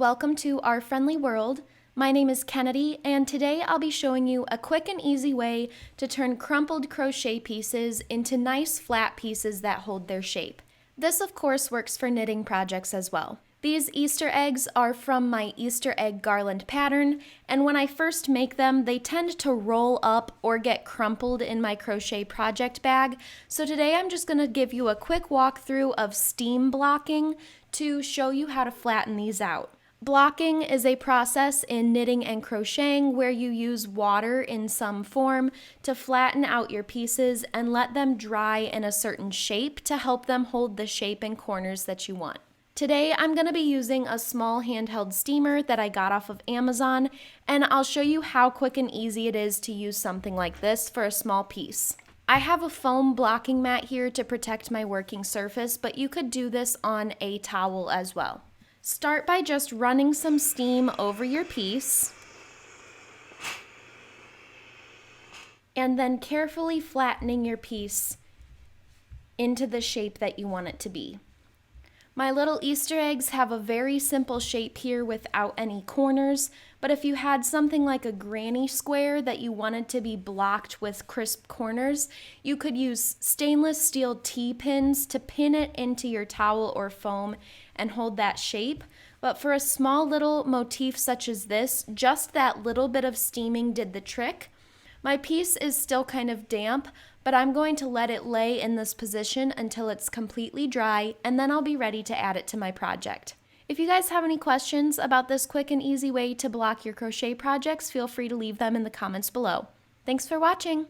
welcome to our friendly world. My name is Kennedy, and today I'll be showing you a quick and easy way to turn crumpled crochet pieces into nice flat pieces that hold their shape. This of course works for knitting projects as well. These Easter eggs are from my Easter egg garland pattern, and when I first make them, they tend to roll up or get crumpled in my crochet project bag. So today I'm just going to give you a quick walkthrough of steam blocking to show you how to flatten these out. Blocking is a process in knitting and crocheting where you use water in some form to flatten out your pieces and let them dry in a certain shape to help them hold the shape and corners that you want. Today I'm going to be using a small handheld steamer that I got off of Amazon, and I'll show you how quick and easy it is to use something like this for a small piece. I have a foam blocking mat here to protect my working surface, but you could do this on a towel as well. Start by just running some steam over your piece, and then carefully flattening your piece into the shape that you want it to be. My little Easter eggs have a very simple shape here without any corners, but if you had something like a granny square that you wanted to be blocked with crisp corners, you could use stainless steel T-pins to pin it into your towel or foam and hold that shape. But for a small little motif such as this, just that little bit of steaming did the trick. My piece is still kind of damp, but I'm going to let it lay in this position until it's completely dry, and then I'll be ready to add it to my project. If you guys have any questions about this quick and easy way to block your crochet projects, feel free to leave them in the comments below. Thanks for watching!